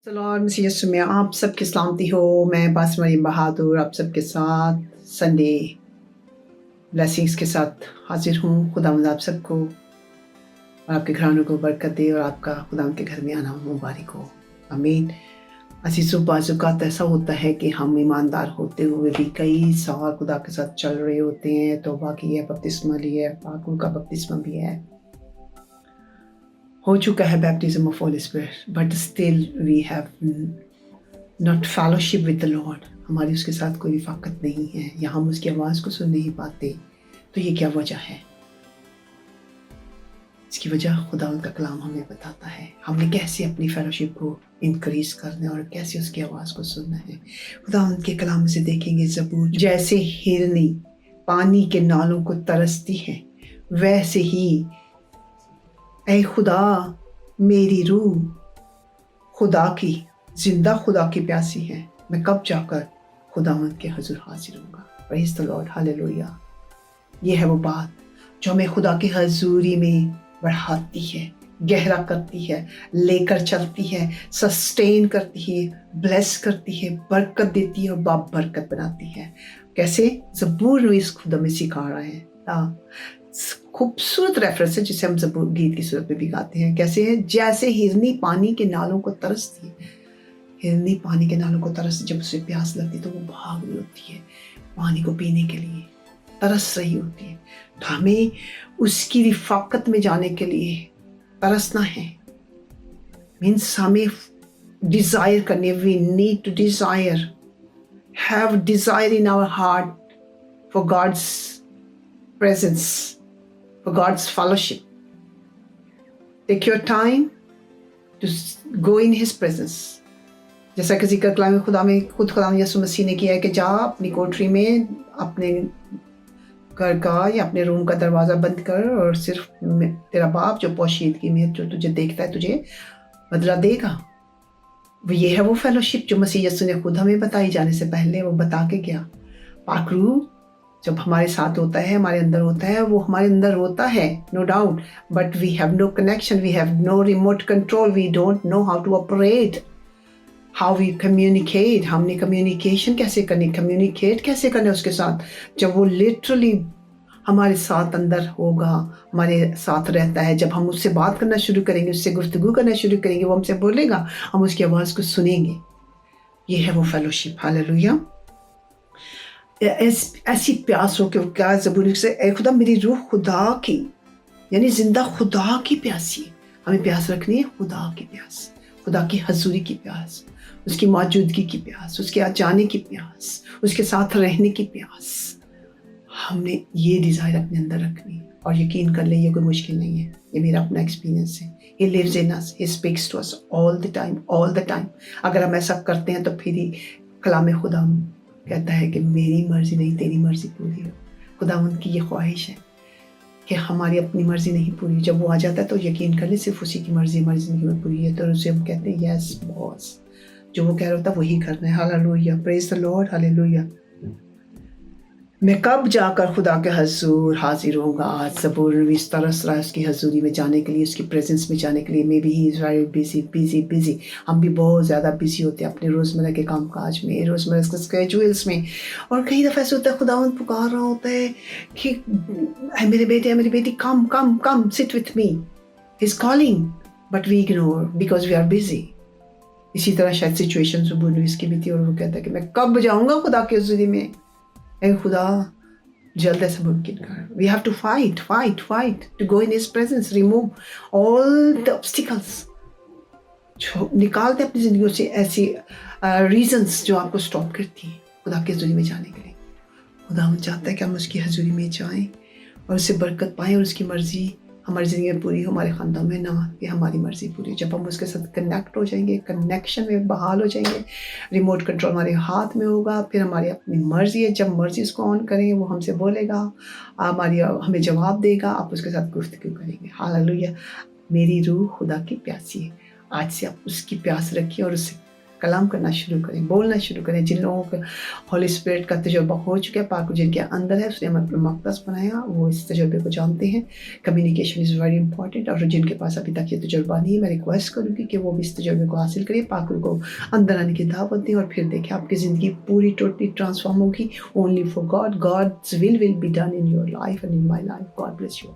सलाम मसीह यीशु में आप सबकी सलामती हो। मैं पास्टर मरियम बहादुर आप सबके साथ संडे ब्लेसिंग्स के साथ हाजिर हूँ। खुदावंद आप सबको और आपके घरानों को बरकत दे और आपका खुदावंद के घर में आना मुबारक हो, आमीन। अजीज़ों, बाज़-औक़ात ऐसा होता है कि हम ईमानदार होते हुए भी कई साल खुदा के साथ चल रहे होते हैं, तौबा की है, बपतिस्मा लिया है, पाक रूह का बपतिस्मा भी है, हो चुका है baptism of holy spirit, but still we have not fellowship with the lord. हमारी उसके साथ कोई रफ़ाक़त नहीं है या हम उसकी आवाज़ को सुन नहीं पाते। तो ये क्या वजह है? इसकी वजह खुदावंद का कलाम हमें बताता है। हमने कैसे अपनी फेलोशिप को इंक्रीज़ करना है और कैसे उसकी आवाज़ को सुनना है। खुदावंद के कलाम से देखेंगे, ज़बूर जैसे हिरनी पानी के नालों को तरसती है, वैसे ही ऐ खुदा मेरी रूह खुदा की, जिंदा खुदा की प्यासी है। मैं कब जाकर खुदावंद के हुज़ूर हाजिर होऊंगा। Praise the Lord, hallelujah. ये है वो बात जो हमें खुदा की हजूरी में बढ़ाती है, गहरा करती है, लेकर चलती है, सस्टेन करती है, ब्लेस करती है, बरकत देती है और बाप बरकत बनाती है। कैसे? ज़बूर नवीस खुदा में सिखा रहा है। खूबसूरत रेफरेंस है जिसे हम ज़बूर गीत की सूरत में भी गाते हैं। कैसे है? जैसे हिरनी पानी के नालों को तरसती है। हिरनी पानी के नालों को तरस, जब उसे प्यास लगती तो वो भाग रही होती है पानी को पीने के लिए, तरस रही होती है। तो हमें उसकी रिफाकत में जाने के लिए तरसना है। मीन्स हमें डिज़ायर करनी, we need to desire, have desire in our heart for God's presence, for God's fellowship. Take your time to go in his presence. जैसा कि ज़िक्र कलाम में खुदा यीशु मसीह ने किया है कि जा अपनी कोठरी में अपने घर का या अपने रूम का दरवाज़ा बंद कर और सिर्फ तेरा बाप जो पोशीदगी में जो तुझे देखता है तुझे बदला देगा। ये है वो फेलोशिप जो मसीह यीशु ने खुद हमें बताई, जाने से पहले वो बता के गया। पाक रूह जब हमारे साथ होता है, हमारे अंदर होता है, वो हमारे अंदर होता है, no doubt, but we have no connection, we have no remote control, we don't know how to operate, how we communicate. हमने कम्युनिकेशन कैसे करनी, कम्युनिकेट कैसे करना उसके साथ, जब वो लिटरली हमारे साथ अंदर होगा, हमारे साथ रहता है। जब हम उससे बात करना शुरू करेंगे, उससे गुफ्तगू करना शुरू करेंगे, वो हमसे बोलेगा, हम उसकी आवाज़ को सुनेंगे। ये है वो फेलोशिप। हालेलुया। ऐसी प्यास हो कि क्या ज़बूर से, ऐ खुदा मेरी रूह खुदा की, यानी जिंदा खुदा की प्यासी। हमें प्यास रखनी है, खुदा की प्यास, खुदा की हजूरी की प्यास, उसकी मौजूदगी की प्यास, उसके आ जाने की प्यास, उसके साथ रहने की प्यास। हमने ये डिज़ायर अपने अंदर रखनी है और यकीन कर ले ये कोई मुश्किल नहीं है। ये मेरा अपना एक्सपीरियंस है। He lives in us, He speaks to us all the time, all the time। अगर हम ऐसा करते हैं तो फिर ही कलाम खुदा कहता है कि मेरी मर्जी नहीं तेरी मर्जी पूरी हो। खुदावंद की ये ख्वाहिश है कि हमारी अपनी मर्जी नहीं पूरी। जब वो आ जाता है तो यकीन कर ले सिर्फ उसी की मर्जी हमारी ज़िंदगी में पूरी है। तो उसे हम कहते हैं यस बॉस, जो वो कह रहा होता है वही करना है। Hallelujah, praise the Lord, hallelujah. मैं कब जाकर खुदा के हजूर हाजिर होऊंगा। आज ज़बूर नवीस तरस रहा है उसकी हजूरी में जाने के लिए, उसकी प्रेजेंस में जाने के लिए। May be he is very busy busy busy. हम भी बहुत ज़्यादा बिजी होते हैं अपने रोज़मर्रा के काम काज में, रोज़मर्रा के स्केड्यूल्स में। और कई दफ़ा ऐसा होता है खुदावंद पुकार रहा होता है कि मेरे बेटे मेरी बेटी come come come sit with me, is calling, but we ignore because we are busy. इसी तरह शायद सिचुएशन ज़बूर नवीस की भी थी और वो कहता है कि मैं कब जाऊँगा खुदा की हजूरी में। ऐ खुदा जल्द से मुमकिन कर। We have to fight fight fight to go in his presence, remove all the obstacles. निकाल दे अपनी ज़िंदगी से ऐसी रीजंस जो आपको स्टॉप करती हैं खुदा की हजूरी में जाने के लिए। खुदा चाहता है कि हम उसकी हजूरी में जाएं और उससे बरकत पाएं और उसकी मर्जी हमारी ज़िंदगी में पूरी हो, हमारे ख़ानदान में ना कि हमारी मर्ज़ी पूरी हो। जब हम उसके साथ कनेक्ट हो जाएंगे, कनेक्शन में बहाल हो जाएंगे, रिमोट कंट्रोल हमारे हाथ में होगा, फिर हमारी अपनी मर्ज़ी है। जब मर्ज़ी उसको ऑन करेंगे वो हमसे बोलेगा, हमें जवाब देगा, आप उसके साथ गुफ्तगू करेंगे। हालेलुया। मेरी रूह खुदा की प्यासी है। आज से आप उसकी प्यास रखिए और उससे کلام کرنا شروع کریں, بولنا شروع کریں. جن لوگوں کو ہولی اسپرٹ کا تجربہ ہو چکا ہے, پاک جن کے اندر ہے, اس نے ہمیں اپنا مقدس بنایا, وہ اس تجربے کو جانتے ہیں. Communication is very important. اور جن کے پاس ابھی تک یہ تجربہ نہیں ہے, میں ریکویسٹ کروں گی کہ وہ بھی اس تجربے کو حاصل کریں, پاک کو اندر آنے کی دعوت دیں, اور پھر دیکھیں آپ کی زندگی پوری ٹوٹلی ٹرانسفارم ہوگی. Only for God. God's will be done in your life and in my life. God bless you.